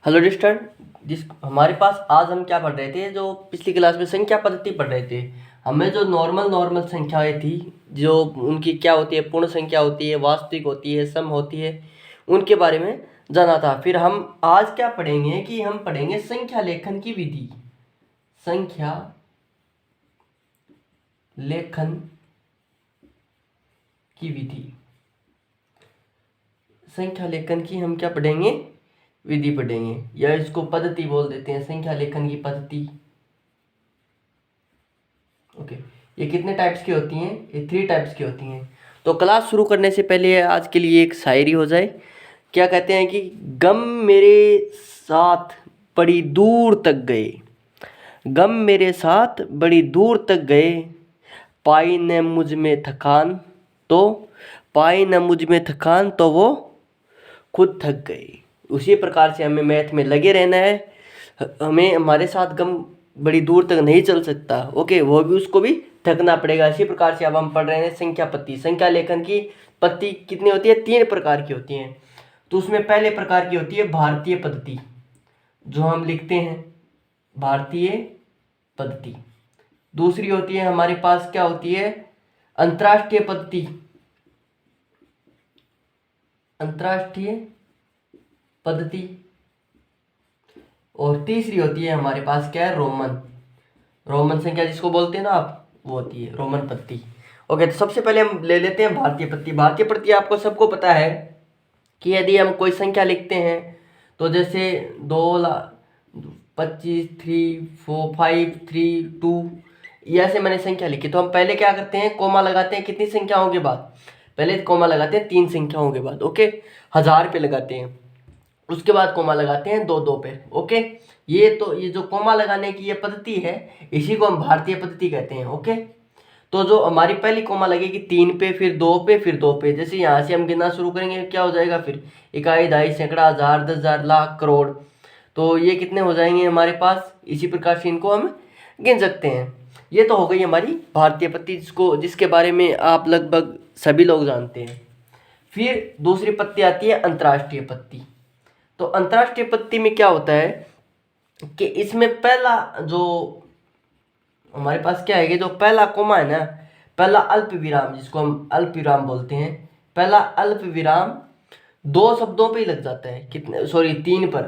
Hello डिस्टर। जिस हमारे पास आज हम क्या पढ़ रहे थे, जो पिछली क्लास में संख्या पद्धति पढ़ रहे थे। हमें जो नॉर्मल नॉर्मल संख्याएं थी, जो उनकी क्या होती है, पूर्ण संख्या होती है, वास्तविक होती है, सम होती है, उनके बारे में जाना था। फिर हम आज क्या पढ़ेंगे कि हम पढ़ेंगे संख्या लेखन की विधि। संख्या लेखन की विधि। संख्या लेखन की हम क्या पढ़ेंगे, विधि पढ़ेंगे, या इसको पद्धति बोल देते हैं, संख्या लेखन की पद्धति। ओके। ये कितने टाइप्स की होती हैं? ये 3 टाइप्स की होती हैं। तो क्लास शुरू करने से पहले आज के लिए एक शायरी हो जाए। क्या कहते हैं कि गम मेरे साथ बड़ी दूर तक गए, गम मेरे साथ बड़ी दूर तक गए, पाई न मुझ में थकान तो, पाई न मुझ में थकान तो वो खुद थक गए। उसी प्रकार से हमें मैथ में लगे रहना है। हमें हमारे साथ गम बड़ी दूर तक नहीं चल सकता। ओके, वो भी उसको भी थकना पड़ेगा। इसी प्रकार से अब हम पढ़ रहे हैं संख्या पद्धति। संख्या लेखन की पद्धति कितनी होती है? 3 प्रकार की होती हैं। तो उसमें पहले प्रकार की होती है भारतीय पद्धति, जो हम लिखते हैं भारतीय पद्धति। दूसरी होती है हमारे पास क्या होती है? अंतर्राष्ट्रीय पद्धति, अंतर्राष्ट्रीय पद्धति। और तीसरी होती है हमारे पास क्या है? रोमन, रोमन संख्या जिसको बोलते हैं ना आप, वो होती है रोमन पद्धति। ओके, तो सबसे पहले हम ले लेते हैं भारतीय पद्धति। भारतीय पद्धति आपको सबको पता है कि यदि हम कोई संख्या लिखते हैं, तो जैसे 2,25, 3, 4, 5, 3, 2, ये ऐसे मैंने संख्या लिखी, तो हम पहले क्या करते हैं? कोमा लगाते हैं। कितनी संख्याओं के बाद? पहले कोमा लगाते हैं 3 संख्याओं के बाद। ओके, 1000 पे लगाते हैं। उसके बाद कोमा लगाते हैं 2 पे। ओके, ये जो कोमा लगाने की ये पद्धति है, इसी को हम भारतीय पद्धति कहते हैं। ओके, तो जो हमारी पहली कोमा लगेगी 3 पे, फिर 2 पे, फिर 2 पे। जैसे यहाँ से हम गिनना शुरू करेंगे, क्या हो जाएगा फिर? इकाई, दहाई, सैकड़ा, हजार, 10,000, लाख, करोड़। तो ये कितने हो जाएंगे हमारे पास? इसी प्रकार से इनको हम गिन सकते हैं। ये तो हो गई हमारी भारतीय पद्धति, जिसके बारे में आप लगभग सभी लोग जानते हैं। फिर दूसरी पद्धति आती है अंतर्राष्ट्रीय पद्धति। तो अंतर्राष्ट्रीय पद्धति में क्या होता है कि इसमें पहला जो हमारे पास क्या है कि जो पहला कोमा है ना, पहला अल्प विराम, जिसको हम अल्प विराम बोलते हैं, पहला अल्प विराम 2 शब्दों पे ही लग जाता है। कितने, सॉरी, 3 पर,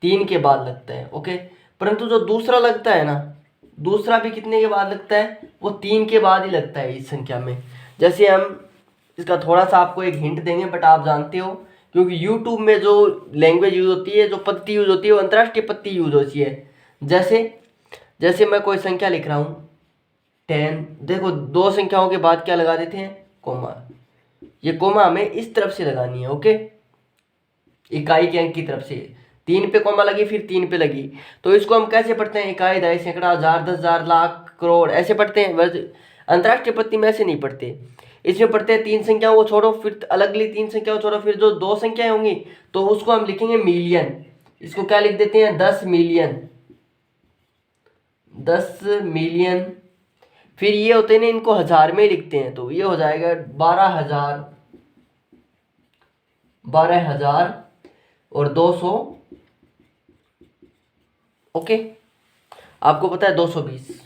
3 के बाद लगता है। ओके, परंतु जो दूसरा लगता है ना, दूसरा भी कितने के बाद लगता है? वो 3 के बाद ही लगता है इस संख्या में। जैसे हम इसका थोड़ा सा आपको एक हिंट देंगे, बट आप जानते हो, क्योंकि यूट्यूब में जो लैंग्वेज यूज होती है, जो पद्धति यूज होती है, वो अंतर्राष्ट्रीय पद्धति यूज होती है। जैसे जैसे मैं कोई संख्या लिख रहा हूँ 10, देखो 2 संख्याओं के बाद क्या लगा देते हैं? कोमा। ये कोमा हमें इस तरफ से लगानी है। ओके, इकाई के अंक की तरफ से 3 पे कोमा लगी, फिर 3 पे लगी। तो इसको हम कैसे पढ़ते हैं? इकाई, दहाई, सैकड़ा, हजार, 10,000, लाख, करोड़, ऐसे पढ़ते हैं। वैसे अंतर्राष्ट्रीय पद्धति में ऐसे नहीं पढ़ते। इसमें पढ़ते हैं 3 संख्याओं को छोड़ो, फिर अगली 3 संख्याओं को छोड़ो, फिर जो 2 संख्याएं होंगी तो उसको हम लिखेंगे मिलियन। इसको क्या लिख देते हैं? 10 मिलियन, 10 मिलियन। फिर ये होते हैं ना, इनको हजार में लिखते हैं, तो ये हो जाएगा 12,000, 12,000 और 200। ओके, आपको पता है 220,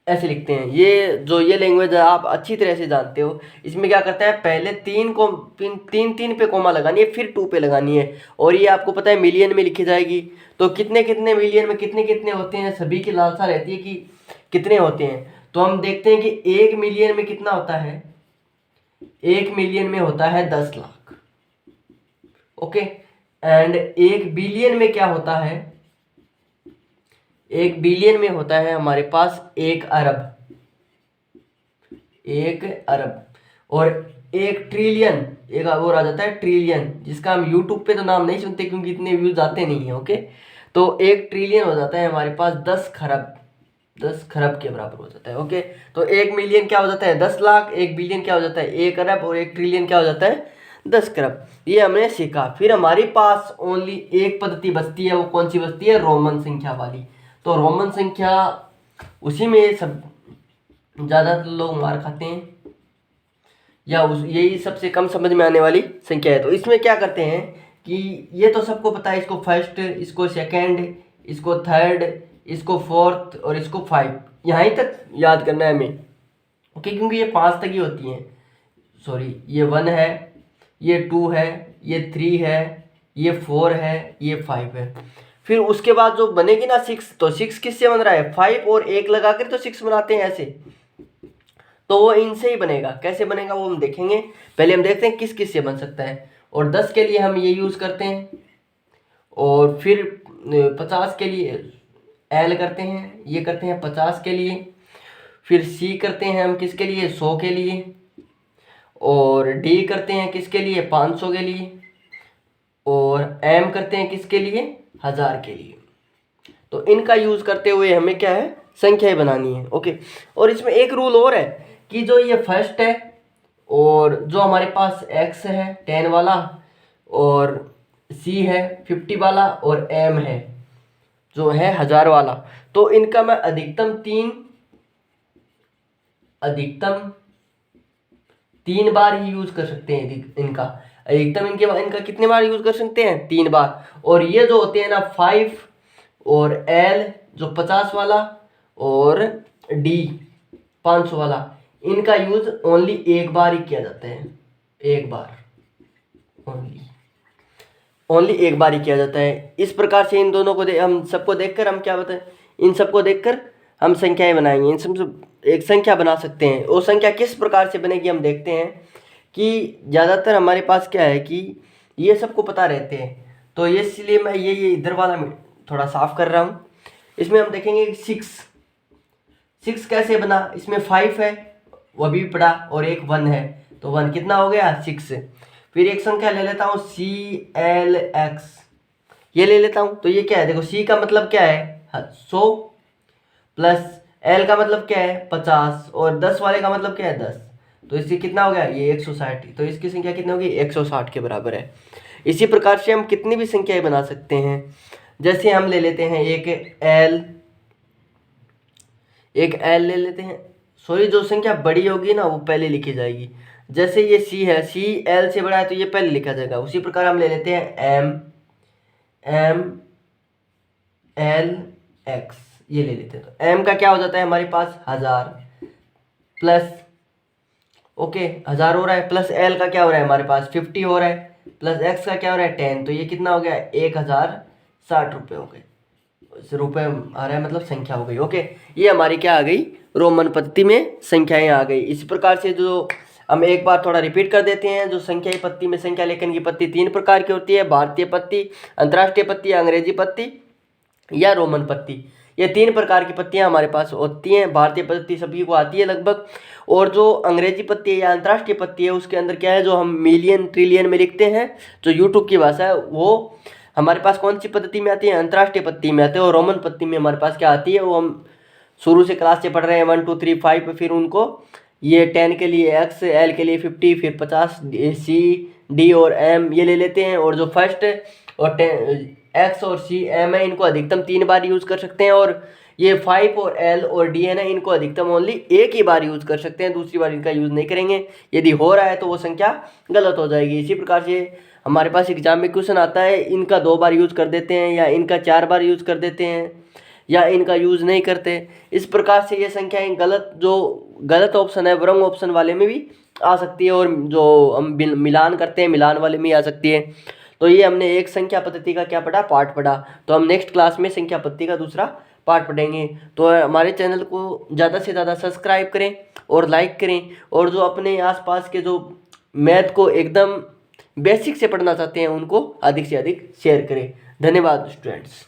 ऐसे लिखते हैं। ये लैंग्वेज आप अच्छी तरह से जानते हो। इसमें क्या करते हैं? पहले 3 पे कोमा लगानी है, फिर 2 पे लगानी है, और ये आपको पता है मिलियन में लिखी जाएगी। तो कितने कितने मिलियन में कितने कितने होते हैं? सभी की लालसा रहती है कि कितने होते हैं। तो हम देखते हैं कि 1 मिलियन में कितना होता है? 1 मिलियन में होता है 10 लाख। ओके, एंड 1 बिलियन में क्या होता है? 1 बिलियन में होता है हमारे पास 1 अरब, 1 अरब। और 1 ट्रिलियन, एक और आ जाता है ट्रिलियन, जिसका हम यूट्यूब पे तो नाम नहीं सुनते क्योंकि इतने व्यूज आते नहीं है। ओके, तो 1 ट्रिलियन हो जाता है हमारे पास 10 खरब, 10 खरब के बराबर हो जाता है। ओके, तो 1 मिलियन क्या हो जाता है? 10 लाख। 1 बिलियन क्या हो जाता है? 1 अरब। और 1 ट्रिलियन क्या हो जाता है? 10 खरब। ये हमने सीखा। फिर हमारे पास ओनली एक पद्धति बचती है। वो कौन सी बचती है? रोमन संख्या वाली। तो रोमन संख्या, उसी में सब ज़्यादातर लोग मार खाते हैं, या उस यही सबसे कम समझ में आने वाली संख्या है। तो इसमें क्या करते हैं कि ये तो सबको पता है, इसको फर्स्ट, इसको सेकंड, इसको थर्ड, इसको फोर्थ और इसको 5, यहाँ तक याद करना है हमें, ओके, क्योंकि ये 5 तक ही होती हैं। सॉरी, ये 1 है, ये 2 है, ये 3 है, ये 4 है, ये 5 है। फिर उसके बाद जो बनेगी ना 6, तो 6 किससे बन रहा है, 5 और 1 लगा कर तो 6 बनाते हैं ऐसे, तो वो इनसे ही बनेगा। कैसे बनेगा वो हम देखेंगे, पहले हम देखते हैं किस किस से बन सकता है। और 10 के लिए हम ये यूज़ करते हैं, और फिर 50 के लिए एल करते हैं, ये करते हैं 50 के लिए। फिर सी करते हैं हम किसके लिए, 100 के लिए। और डी करते हैं किसके लिए, 500 के लिए। और एम करते हैं किसके लिए, 1000 के लिए। तो इनका यूज़ करते हुए हमें क्या है, संख्याएं बनानी है, ओके। और इसमें एक रूल और है कि जो ये फर्स्ट है और जो हमारे पास एक्स है 10 वाला, और सी है 50 वाला, और एम है जो है 1000 वाला, तो इनका मैं अधिकतम तीन बार ही यूज कर सकते हैं। इनका अधिकतम इनका कितने बार यूज कर सकते हैं, 3 बार। और ये जो होते हैं ना 5 और एल जो 50 वाला, और डी 500 वाला, इनका यूज ओनली एक बार ही किया जाता है, एक बार ओनली एक बार ही किया जाता है। इस प्रकार से इन दोनों को हम सबको देखकर हम क्या बताएं, इन सबको देखकर हम संख्याएं बनाएंगे। इन सब एक संख्या बना सकते हैं। वो संख्या किस प्रकार से बनेगी हम देखते हैं कि ज़्यादातर हमारे पास क्या है कि ये सबको पता रहते हैं, तो इसलिए मैं ये इधर वाला थोड़ा साफ कर रहा हूँ। इसमें हम देखेंगे 6 कैसे बना, इसमें 5 है वो भी पड़ा, और एक 1 है, तो 1 कितना हो गया, 6। फिर एक संख्या ले लेता हूँ CLX, ये ले लेता हूँ। तो ये क्या है, देखो C का मतलब क्या है 100, प्लस L का मतलब क्या है 50, और 10 वाले का मतलब क्या है 10, तो इससे कितना हो गया, ये 160। तो इसकी संख्या कितनी होगी, 160 के बराबर है। इसी प्रकार से हम कितनी भी संख्याएं बना सकते हैं। जैसे हम ले लेते हैं एक L ले लेते हैं। सॉरी, जो संख्या बड़ी होगी ना वो पहले लिखी जाएगी। जैसे ये C है, C L से बड़ा है तो ये पहले लिखा जाएगा। उसी प्रकार हम ले लेते हैं MLX, ये ले लेते हैं। तो M का क्या हो जाता है हमारे पास 1000, प्लस ओके 1000 हो रहा है, प्लस L का क्या हो रहा है हमारे पास 50 हो रहा है, प्लस X का क्या हो रहा है 10, तो ये कितना हो गया 1060 रुपये हो गए। रुपये आ रहा है मतलब संख्या हो गई, ओके। ये हमारी क्या आ गई, रोमन पद्धति में संख्याएं आ गई। इसी प्रकार से जो हम एक बार थोड़ा रिपीट कर देते हैं, जो संख्याई पद्धति में संख्या लेखन की पद्धति 3 प्रकार की होती है, भारतीय पद्धति, अंतर्राष्ट्रीय पद्धति, अंग्रेजी पद्धति या रोमन पद्धति। ये 3 प्रकार की पद्धतियाँ हमारे पास होती हैं। भारतीय पद्धति सभी को आती है लगभग, और जो अंग्रेजी पद्धति है या अंतर्राष्ट्रीय पद्धति है उसके अंदर क्या है, जो हम मिलियन ट्रिलियन में लिखते हैं, जो यूट्यूब की भाषा है, वो हमारे पास कौन सी पद्धति में आती है, अंतर्राष्ट्रीय पद्धति में आते हैं। और रोमन पद्धति में हमारे पास क्या आती है, वो हम शुरू से क्लास से पढ़ रहे हैं 1 2 3 5, फिर उनको ये 10 के लिए X, L के लिए 50, फिर 50, C, D और M ये ले लेते हैं। और जो फर्स्ट और X और C, M है, इनको अधिकतम 3 बार यूज़ कर सकते हैं। और ये 5 और L और D है ना, इनको अधिकतम ओनली एक ही बार यूज़ कर सकते हैं, दूसरी बार इनका यूज़ नहीं करेंगे। यदि हो रहा है तो वो संख्या गलत हो जाएगी। इसी प्रकार से हमारे पास एग्जाम में क्वेश्चन आता है, इनका 2 बार यूज़ कर देते हैं, या इनका 4 बार यूज़ कर देते हैं, या इनका यूज़ नहीं करते। इस प्रकार से ये संख्याएं जो गलत ऑप्शन है वृंग ऑप्शन वाले में भी आ सकती है, और जो हम मिलान करते हैं मिलान वाले में आ सकती है। तो ये हमने एक संख्या पद्धति का क्या पढ़ा, पार्ट पढ़ा। तो हम नेक्स्ट क्लास में संख्या पद्धति का दूसरा पार्ट पढ़ेंगे। तो हमारे चैनल को ज़्यादा से ज़्यादा सब्सक्राइब करें और लाइक करें, और जो अपने आसपास के जो मैथ को एकदम बेसिक से पढ़ना चाहते हैं उनको अधिक से अधिक शेयर करें। धन्यवाद स्टूडेंट्स।